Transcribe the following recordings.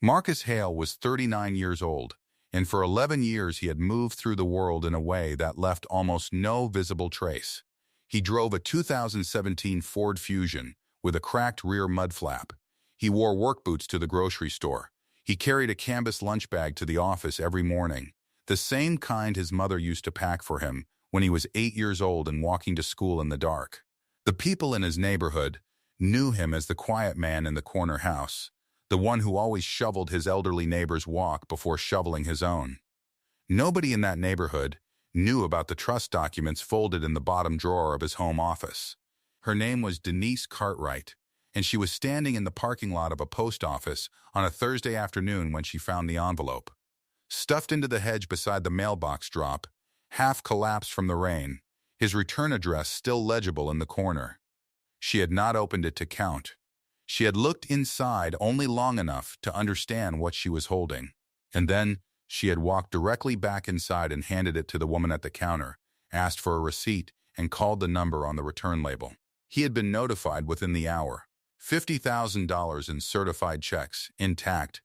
Marcus Hale was 39 years old, and for 11 years he had moved through the world in a way that left almost no visible trace. He drove a 2017 Ford Fusion with a cracked rear mud flap. He wore work boots to the grocery store. He carried a canvas lunch bag to the office every morning, the same kind his mother used to pack for him when he was 8 years old and walking to school in the dark. The people in his neighborhood knew him as the quiet man in the corner house, the one who always shoveled his elderly neighbor's walk before shoveling his own. Nobody in that neighborhood knew about the trust documents folded in the bottom drawer of his home office. Her name was Denise Cartwright, and she was standing in the parking lot of a post office on a Thursday afternoon when she found the envelope. Stuffed into the hedge beside the mailbox drop, half collapsed from the rain, his return address still legible in the corner. She had not opened it to count. She had looked inside only long enough to understand what she was holding. And then she had walked directly back inside and handed it to the woman at the counter, asked for a receipt, and called the number on the return label. He had been notified within the hour. $50,000 in certified checks, intact.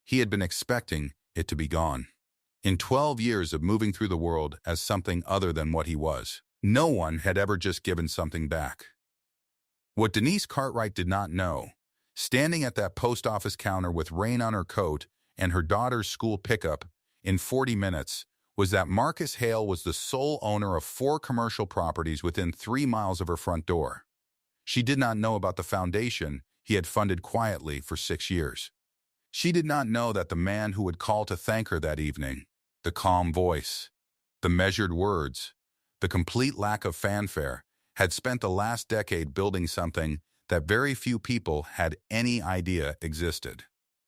He had been expecting it to be gone. In 12 years of moving through the world as something other than what he was, no one had ever just given something back. What Denise Cartwright did not know, standing at that post office counter with rain on her coat and her daughter's school pickup in 40 minutes, was that Marcus Hale was the sole owner of 4 commercial properties within 3 miles of her front door. She did not know about the foundation he had funded quietly for 6 years. She did not know that the man who would call to thank her that evening, the calm voice, the measured words, the complete lack of fanfare, had spent the last decade building something that very few people had any idea existed.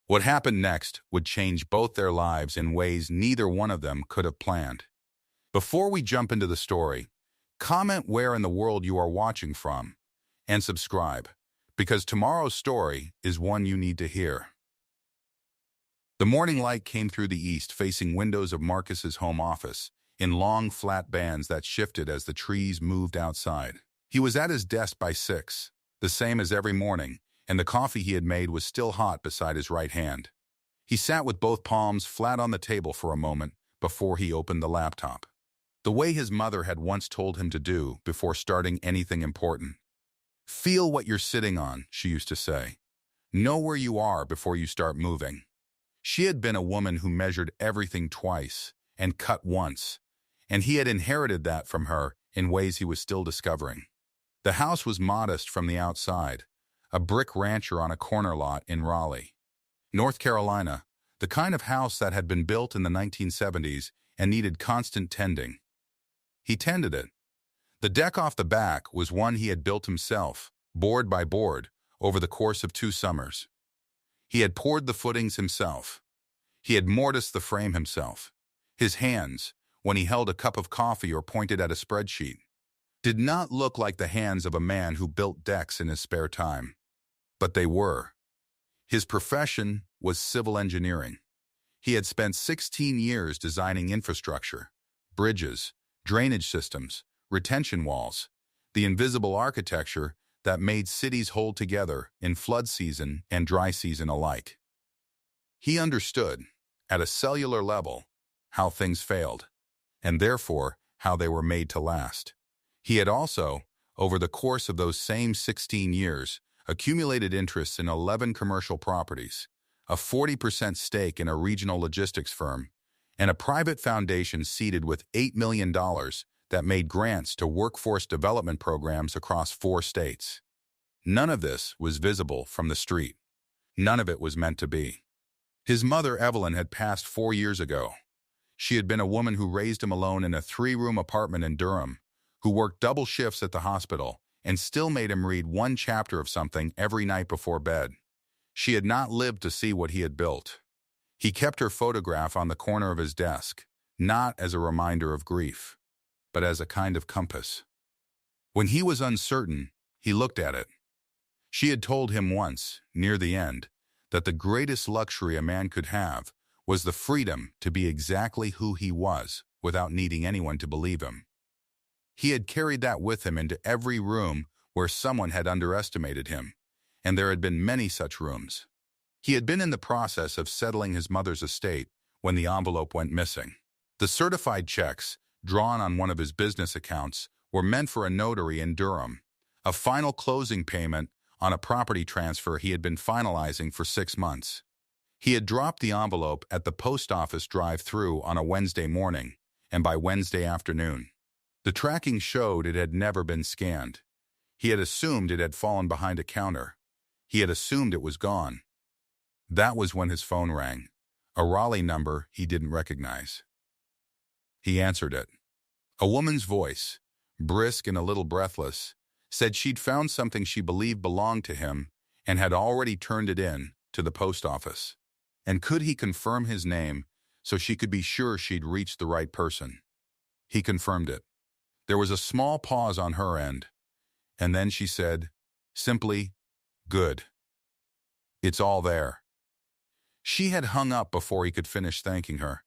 What happened next would change both their lives in ways neither one of them could have planned. Before we jump into the story, comment where in the world you are watching from, and subscribe, because tomorrow's story is one you need to hear. The morning light came through the east, facing windows of Marcus's home office, in long, flat bands that shifted as the trees moved outside. He was at his desk by 6, the same as every morning, and the coffee he had made was still hot beside his right hand. He sat with both palms flat on the table for a moment before he opened the laptop. The way his mother had once told him to do before starting anything important. Feel what you're sitting on, she used to say. Know where you are before you start moving. She had been a woman who measured everything twice and cut once, and he had inherited that from her in ways he was still discovering. The house was modest from the outside, a brick rancher on a corner lot in Raleigh, North Carolina, the kind of house that had been built in the 1970s and needed constant tending. He tended it. The deck off the back was one he had built himself, board by board, over the course of 2 summers. He had poured the footings himself. He had mortised the frame himself. His hands, when he held a cup of coffee or pointed at a spreadsheet, did not look like the hands of a man who built decks in his spare time. But they were. His profession was civil engineering. He had spent 16 years designing infrastructure, bridges, drainage systems, retention walls, the invisible architecture that made cities hold together in flood season and dry season alike. He understood, at a cellular level, how things failed, and therefore how they were made to last. He had also, over the course of those same 16 years, accumulated interests in 11 commercial properties, a 40% stake in a regional logistics firm, and a private foundation seeded with $8 million that made grants to workforce development programs across 4 states. None of this was visible from the street. None of it was meant to be. His mother, Evelyn, had passed 4 years ago. She had been a woman who raised him alone in a 3-room apartment in Durham, who worked double shifts at the hospital and still made him read 1 chapter of something every night before bed. She had not lived to see what he had built. He kept her photograph on the corner of his desk, not as a reminder of grief, but as a kind of compass. When he was uncertain, he looked at it. She had told him once, near the end, that the greatest luxury a man could have was the freedom to be exactly who he was without needing anyone to believe him. He had carried that with him into every room where someone had underestimated him, and there had been many such rooms. He had been in the process of settling his mother's estate when the envelope went missing. The certified checks, drawn on one of his business accounts, were meant for a notary in Durham, a final closing payment on a property transfer he had been finalizing for 6 months. He had dropped the envelope at the post office drive-through on a Wednesday morning, and by Wednesday afternoon, the tracking showed it had never been scanned. He had assumed it had fallen behind a counter. He had assumed it was gone. That was when his phone rang, a Raleigh number he didn't recognize. He answered it. A woman's voice, brisk and a little breathless, said she'd found something she believed belonged to him and had already turned it in to the post office. And could he confirm his name so she could be sure she'd reached the right person? He confirmed it. There was a small pause on her end, and then she said, simply, "Good. It's all there." She had hung up before he could finish thanking her.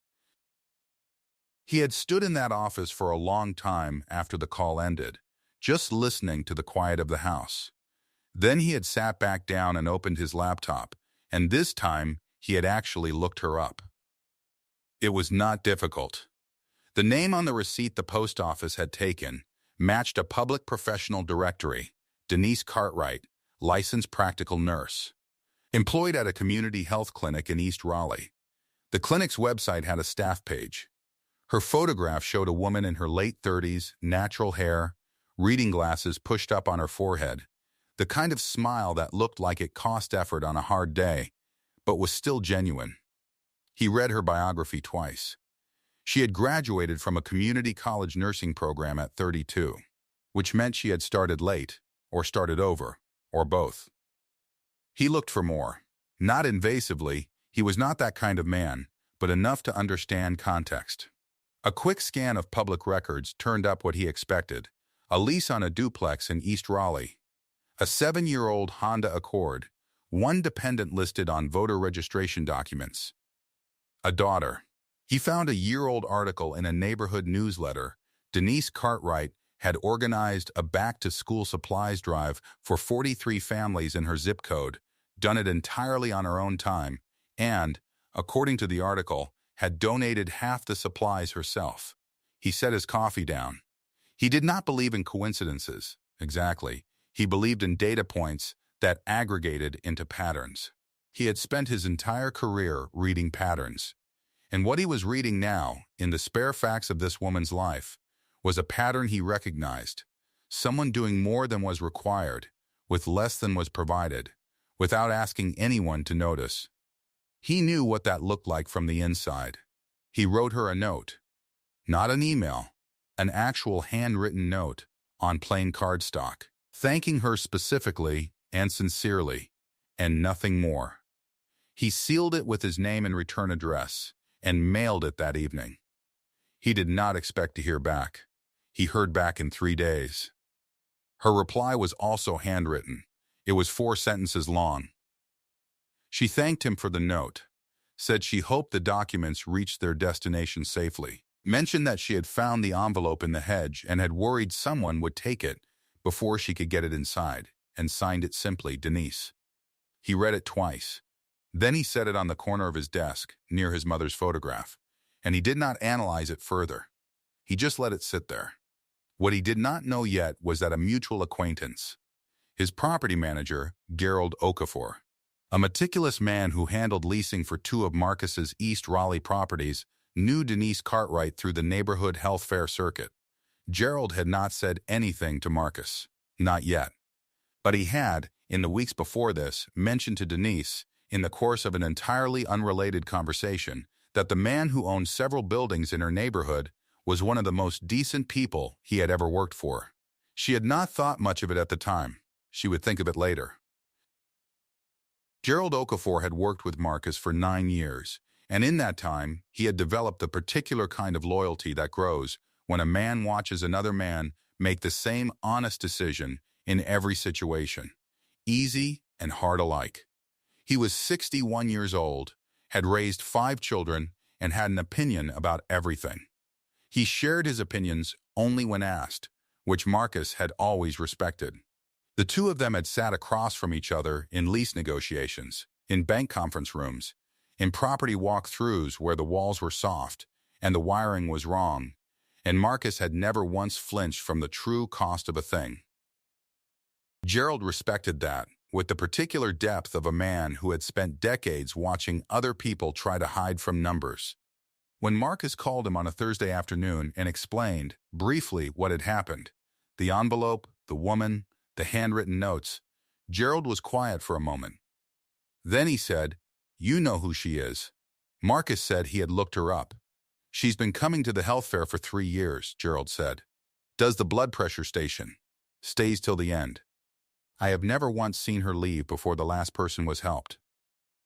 He had stood in that office for a long time after the call ended, just listening to the quiet of the house. Then he had sat back down and opened his laptop, and this time he had actually looked her up. It was not difficult. The name on the receipt the post office had taken matched a public professional directory, Denise Cartwright, licensed practical nurse, employed at a community health clinic in East Raleigh. The clinic's website had a staff page. Her photograph showed a woman in her late 30s, natural hair, reading glasses pushed up on her forehead, the kind of smile that looked like it cost effort on a hard day, but was still genuine. He read her biography twice. She had graduated from a community college nursing program at 32, which meant she had started late, or started over, or both. He looked for more. Not invasively, he was not that kind of man, but enough to understand context. A quick scan of public records turned up what he expected: a lease on a duplex in East Raleigh, a 7-year-old Honda Accord, one dependent listed on voter registration documents, a daughter. He found a year-old article in a neighborhood newsletter. Denise Cartwright had organized a back-to-school supplies drive for 43 families in her zip code, done it entirely on her own time, and, according to the article, had donated half the supplies herself. He set his coffee down. He did not believe in coincidences, exactly. He believed in data points that aggregated into patterns. He had spent his entire career reading patterns. And what he was reading now, in the spare facts of this woman's life, was a pattern he recognized. Someone doing more than was required, with less than was provided, without asking anyone to notice. He knew what that looked like from the inside. He wrote her a note. Not an email, an actual handwritten note on plain cardstock, thanking her specifically and sincerely, and nothing more. He sealed it with his name and return address, and mailed it that evening. He did not expect to hear back. He heard back in 3 days. Her reply was also handwritten. It was 4 sentences long. She thanked him for the note, said she hoped the documents reached their destination safely, mentioned that she had found the envelope in the hedge and had worried someone would take it before she could get it inside, and signed it simply, Denise. He read it twice. Then he set it on the corner of his desk, near his mother's photograph, and he did not analyze it further. He just let it sit there. What he did not know yet was that a mutual acquaintance, his property manager, Gerald Okafor, a meticulous man who handled leasing for 2 of Marcus's East Raleigh properties, knew Denise Cartwright through the neighborhood health fair circuit. Gerald had not said anything to Marcus, not yet. But he had, in the weeks before this, mentioned to Denise, in the course of an entirely unrelated conversation, that the man who owned several buildings in her neighborhood was one of the most decent people he had ever worked for. She had not thought much of it at the time. She would think of it later. Gerald Okafor had worked with Marcus for 9 years, and in that time, he had developed the particular kind of loyalty that grows when a man watches another man make the same honest decision in every situation, easy and hard alike. He was 61 years old, had raised 5 children, and had an opinion about everything. He shared his opinions only when asked, which Marcus had always respected. The 2 of them had sat across from each other in lease negotiations, in bank conference rooms, in property walkthroughs where the walls were soft and the wiring was wrong, and Marcus had never once flinched from the true cost of a thing. Gerald respected that, with the particular depth of a man who had spent decades watching other people try to hide from numbers. When Marcus called him on a Thursday afternoon and explained, briefly, what had happened, the envelope, the woman, the handwritten notes, Gerald was quiet for a moment. Then he said, "You know who she is." Marcus said he had looked her up. "She's been coming to the health fair for 3 years," Gerald said. "Does the blood pressure station. Stays till the end. I have never once seen her leave before the last person was helped."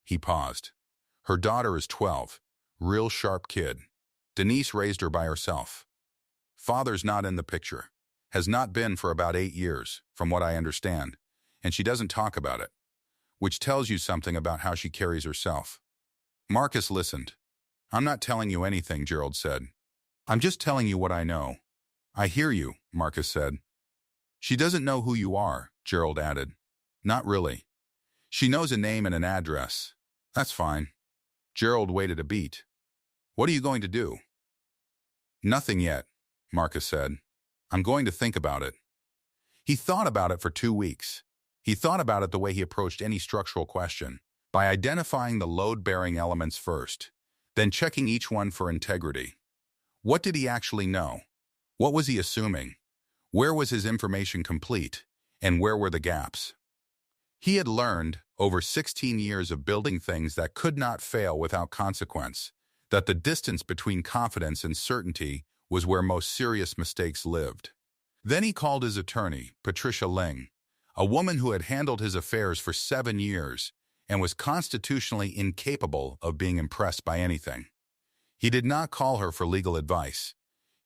He paused. "Her daughter is 12. Real sharp kid. Denise raised her by herself. Father's not in the picture. Has not been for about 8 years, from what I understand, and she doesn't talk about it, which tells you something about how she carries herself." Marcus listened. "I'm not telling you anything," Gerald said. "I'm just telling you what I know." "I hear you," Marcus said. "She doesn't know who you are," Gerald added. "Not really. She knows a name and an address." "That's fine." Gerald waited a beat. "What are you going to do?" "Nothing yet," Marcus said. "I'm going to think about it." He thought about it for 2 weeks. He thought about it the way he approached any structural question, by identifying the load-bearing elements first, then checking each one for integrity. What did he actually know? What was he assuming? Where was his information complete? And where were the gaps? He had learned, over 16 years of building things that could not fail without consequence, that the distance between confidence and certainty was where most serious mistakes lived. Then he called his attorney, Patricia Ling, a woman who had handled his affairs for 7 years and was constitutionally incapable of being impressed by anything. He did not call her for legal advice.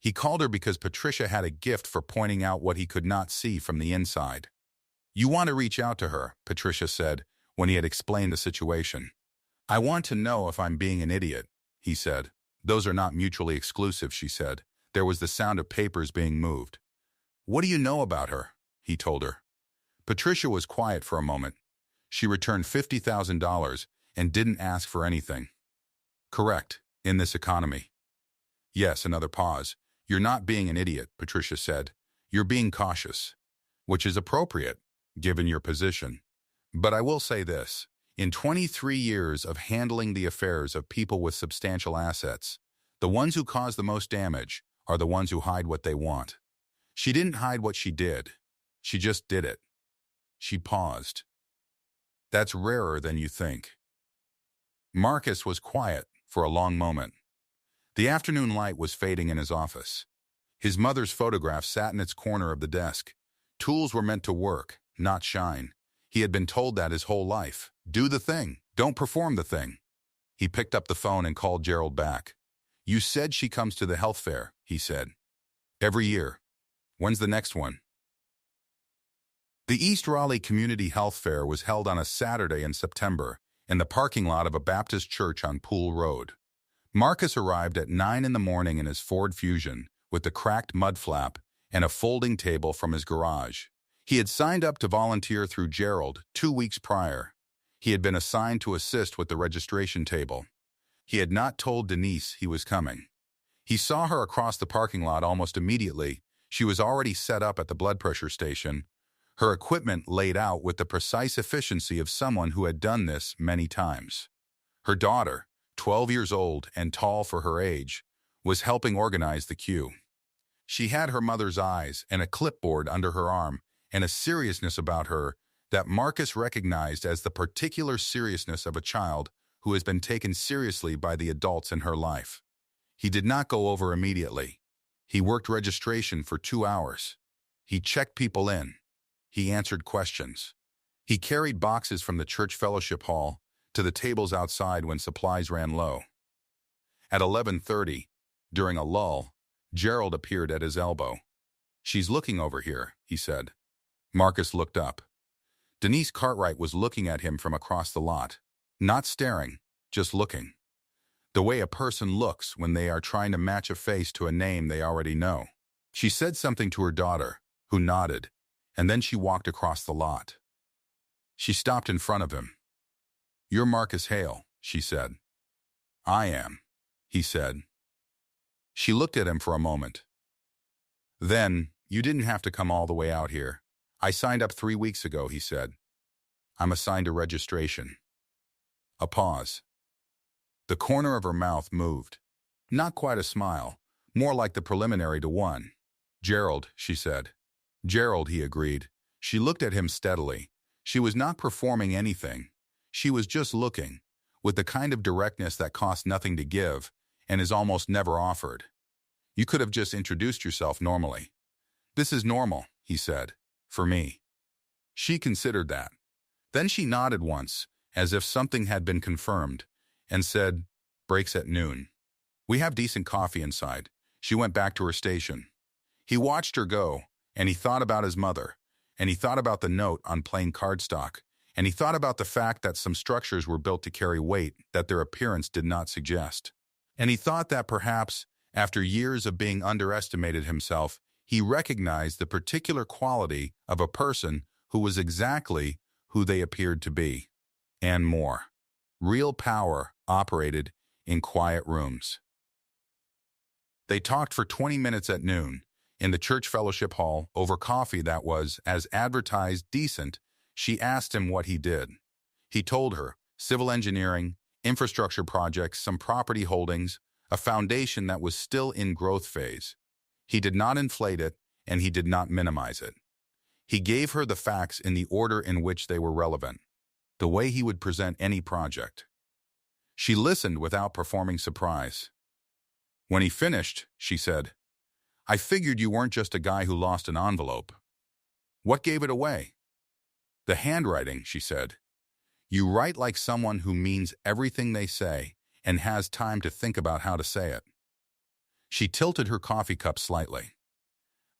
He called her because Patricia had a gift for pointing out what he could not see from the inside. "You want to reach out to her," Patricia said when he had explained the situation. "I want to know if I'm being an idiot," he said. "Those are not mutually exclusive," she said. There was the sound of papers being moved. "What do you know about her?" he told her. Patricia was quiet for a moment. She returned $50,000 and didn't ask for anything. "Correct, in this economy." "Yes," another pause. "You're not being an idiot," Patricia said. "You're being cautious, which is appropriate, given your position. But I will say this. In 23 years of handling the affairs of people with substantial assets, the ones who cause the most damage are the ones who hide what they want. She didn't hide what she did. She just did it." She paused. "That's rarer than you think." Marcus was quiet for a long moment. The afternoon light was fading in his office. His mother's photograph sat in its corner of the desk. Tools were meant to work, not shine. He had been told that his whole life. Do the thing. Don't perform the thing. He picked up the phone and called Gerald back. "You said she comes to the health fair," he said. "Every year. When's the next one?" The East Raleigh Community Health Fair was held on a Saturday in September in the parking lot of a Baptist church on Pool Road. Marcus arrived at 9 in the morning in his Ford Fusion with the cracked mud flap and a folding table from his garage. He had signed up to volunteer through Gerald 2 weeks prior. He had been assigned to assist with the registration table. He had not told Denise he was coming. He saw her across the parking lot almost immediately. She was already set up at the blood pressure station, her equipment laid out with the precise efficiency of someone who had done this many times. Her daughter, 12 years old and tall for her age, was helping organize the queue. She had her mother's eyes and a clipboard under her arm and a seriousness about her that Marcus recognized as the particular seriousness of a child who has been taken seriously by the adults in her life. He did not go over immediately. He worked registration for 2 hours. He checked people in. He answered questions. He carried boxes from the church fellowship hall to the tables outside when supplies ran low. At 11:30, during a lull, Gerald appeared at his elbow. "She's looking over here," he said. Marcus looked up. Denise Cartwright was looking at him from across the lot. Not staring, just looking. The way a person looks when they are trying to match a face to a name they already know. She said something to her daughter, who nodded, and then she walked across the lot. She stopped in front of him. "You're Marcus Hale," she said. "I am," he said. She looked at him for a moment. "Then, you didn't have to come all the way out here. I signed up 3 weeks ago," he said. "I'm assigned a registration." A pause. The corner of her mouth moved. Not quite a smile, more like the preliminary to one. "Gerald," she said. "Gerald," he agreed. She looked at him steadily. She was not performing anything. She was just looking, with the kind of directness that costs nothing to give and is almost never offered. "You could have just introduced yourself normally." "This is normal," he said, "for me." She considered that. Then she nodded once, as if something had been confirmed, and said, "Breaks at noon. We have decent coffee inside." She went back to her station. He watched her go, and he thought about his mother, and he thought about the note on plain cardstock, and he thought about the fact that some structures were built to carry weight that their appearance did not suggest. And he thought that perhaps, after years of being underestimated himself, he recognized the particular quality of a person who was exactly who they appeared to be, and more. Real power operated in quiet rooms. They talked for 20 minutes at noon, in the church fellowship hall, over coffee that was, as advertised, decent. She asked him what he did. He told her, civil engineering, infrastructure projects, some property holdings, a foundation that was still in growth phase. He did not inflate it, and he did not minimize it. He gave her the facts in the order in which they were relevant, the way he would present any project. She listened without performing surprise. When he finished, she said, "I figured you weren't just a guy who lost an envelope." "What gave it away?" "The handwriting," she said. "You write like someone who means everything they say and has time to think about how to say it." She tilted her coffee cup slightly.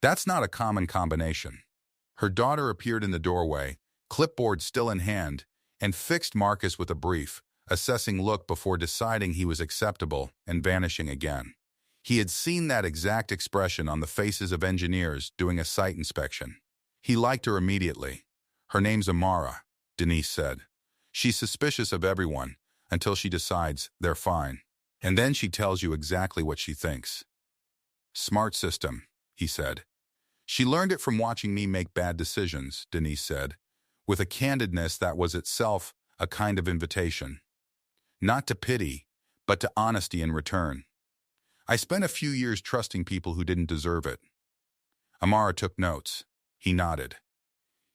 "That's not a common combination." Her daughter appeared in the doorway, clipboard still in hand, and fixed Marcus with a brief, assessing look before deciding he was acceptable and vanishing again. He had seen that exact expression on the faces of engineers doing a site inspection. He liked her immediately. "Her name's Amara," Denise said. "She's suspicious of everyone until she decides they're fine. And then she tells you exactly what she thinks." "Smart system," he said. "She learned it from watching me make bad decisions," Denise said, with a candidness that was itself a kind of invitation. Not to pity, but to honesty in return. "I spent a few years trusting people who didn't deserve it." Amara took notes. He nodded.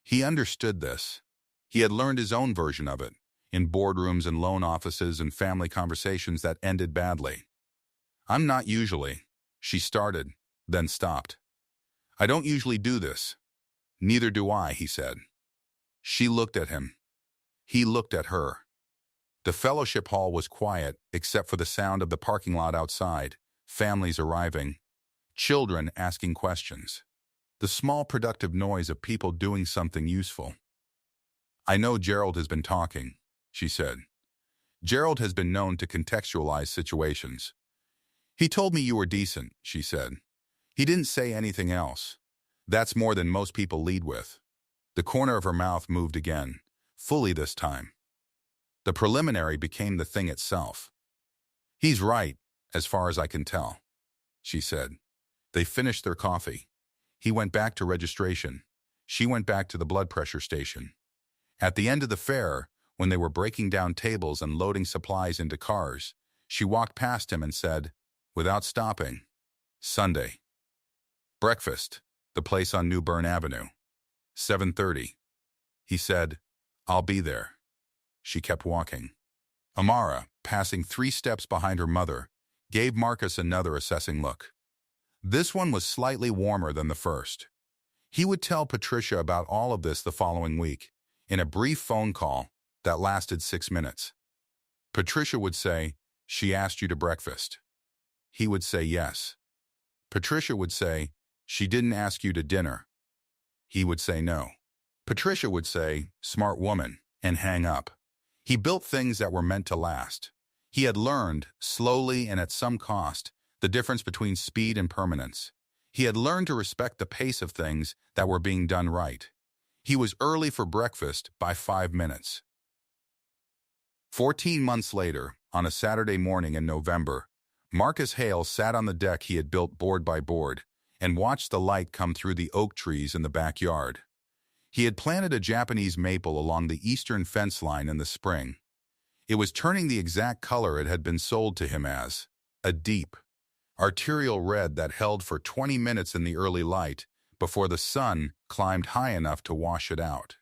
He understood this. He had learned his own version of it, in boardrooms and loan offices and family conversations that ended badly. "I'm not usually," she started, then stopped. "I don't usually do this." "Neither do I," he said. She looked at him. He looked at her. The fellowship hall was quiet except for the sound of the parking lot outside, families arriving, children asking questions, the small productive noise of people doing something useful. "I know Gerald has been talking," she said. "Gerald has been known to contextualize situations." "He told me you were decent," she said. "He didn't say anything else. That's more than most people lead with." The corner of her mouth moved again, fully this time. The preliminary became the thing itself. "He's right, as far as I can tell," she said. They finished their coffee. He went back to registration. She went back to the blood pressure station. At the end of the fair, when they were breaking down tables and loading supplies into cars, she walked past him and said, without stopping, "Sunday. Breakfast, the place on New Bern Avenue. 7:30. He said, "I'll be there." She kept walking. Amara, passing 3 steps behind her mother, gave Marcus another assessing look. This one was slightly warmer than the first. He would tell Patricia about all of this the following week, in a brief phone call that lasted 6 minutes. Patricia would say, "She asked you to breakfast." He would say yes. Patricia would say, "She didn't ask you to dinner." He would say no. Patricia would say, "Smart woman," and hang up. He built things that were meant to last. He had learned, slowly and at some cost, the difference between speed and permanence. He had learned to respect the pace of things that were being done right. He was early for breakfast by 5 minutes. 14 months later, on a Saturday morning in November, Marcus Hale sat on the deck he had built board by board and watched the light come through the oak trees in the backyard. He had planted a Japanese maple along the eastern fence line in the spring. It was turning the exact color it had been sold to him as, a deep, arterial red that held for 20 minutes in the early light before the sun climbed high enough to wash it out.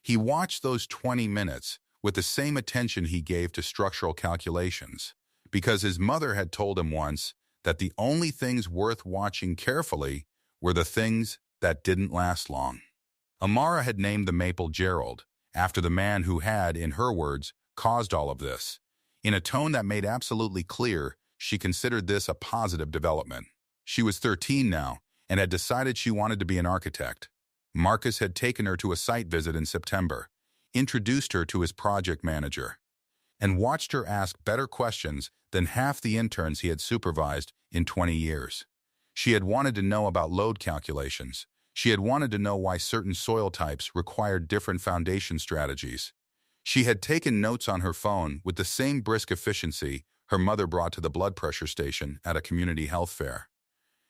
He watched those 20 minutes with the same attention he gave to structural calculations, because his mother had told him once that the only things worth watching carefully were the things that didn't last long. Amara had named the maple Gerald, after the man who had, in her words, caused all of this. In a tone that made absolutely clear, she considered this a positive development. She was 13 now and had decided she wanted to be an architect. Marcus had taken her to a site visit in September, introduced her to his project manager, and watched her ask better questions than half the interns he had supervised in 20 years. She had wanted to know about load calculations. She had wanted to know why certain soil types required different foundation strategies. She had taken notes on her phone with the same brisk efficiency her mother brought to the blood pressure station at a community health fair.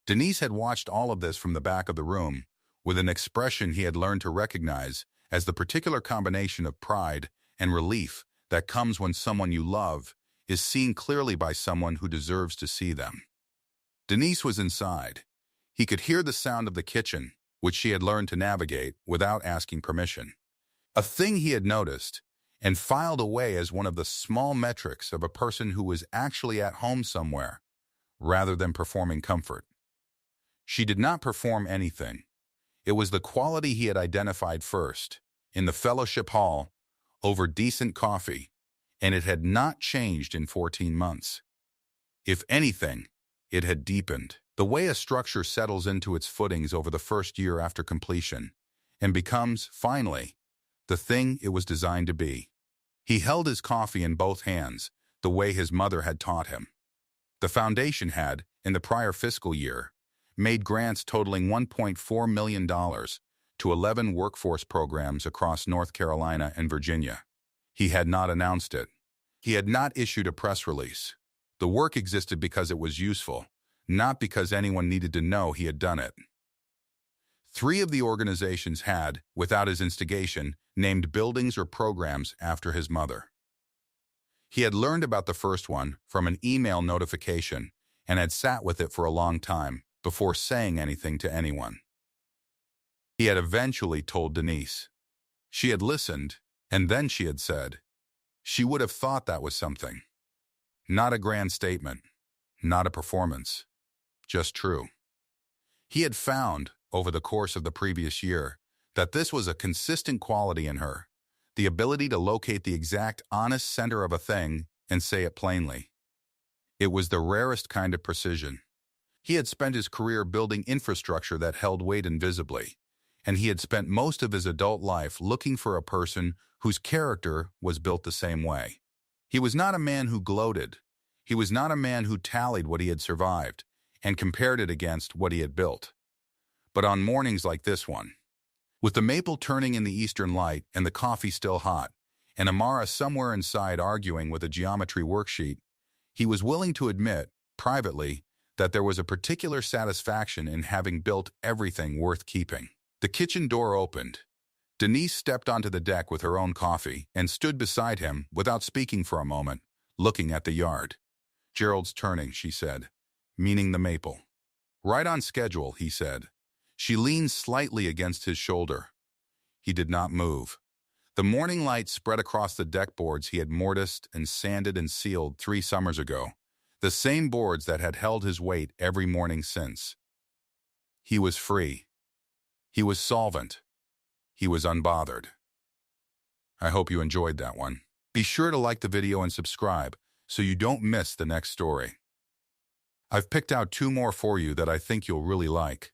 Denise had watched all of this from the back of the room, with an expression he had learned to recognize as the particular combination of pride and relief that comes when someone you love is seen clearly by someone who deserves to see them. Denise was inside. He could hear the sound of the kitchen, which she had learned to navigate without asking permission. A thing he had noticed and filed away as one of the small metrics of a person who was actually at home somewhere, rather than performing comfort. She did not perform anything. It was the quality he had identified first, in the fellowship hall, over decent coffee, and it had not changed in 14 months. If anything, it had deepened. The way a structure settles into its footings over the first year after completion, and becomes, finally, the thing it was designed to be. He held his coffee in both hands, the way his mother had taught him. The foundation had, in the prior fiscal year, made grants totaling $1.4 million to 11 workforce programs across North Carolina and Virginia. He had not announced it. He had not issued a press release. The work existed because it was useful, not because anyone needed to know he had done it. 3 of the organizations had, without his instigation, named buildings or programs after his mother. He had learned about the first one from an email notification and had sat with it for a long time before saying anything to anyone. He had eventually told Denise. She had listened, and then she had said, she would have thought that was something. Not a grand statement, not a performance, just true. He had found, over the course of the previous year, that this was a consistent quality in her, the ability to locate the exact honest center of a thing and say it plainly. It was the rarest kind of precision. He had spent his career building infrastructure that held weight invisibly, and he had spent most of his adult life looking for a person whose character was built the same way. He was not a man who gloated. He was not a man who tallied what he had survived and compared it against what he had built. But on mornings like this one, with the maple turning in the eastern light and the coffee still hot, and Amara somewhere inside arguing with a geometry worksheet, he was willing to admit, privately, that there was a particular satisfaction in having built everything worth keeping. The kitchen door opened. Denise stepped onto the deck with her own coffee and stood beside him without speaking for a moment, looking at the yard. Gerald's turning, she said, meaning the maple. Right on schedule, he said. She leaned slightly against his shoulder. He did not move. The morning light spread across the deck boards he had mortised and sanded and sealed 3 summers ago, the same boards that had held his weight every morning since. He was free. He was solvent. He was unbothered. I hope you enjoyed that one. Be sure to like the video and subscribe so you don't miss the next story. I've picked out 2 more for you that I think you'll really like.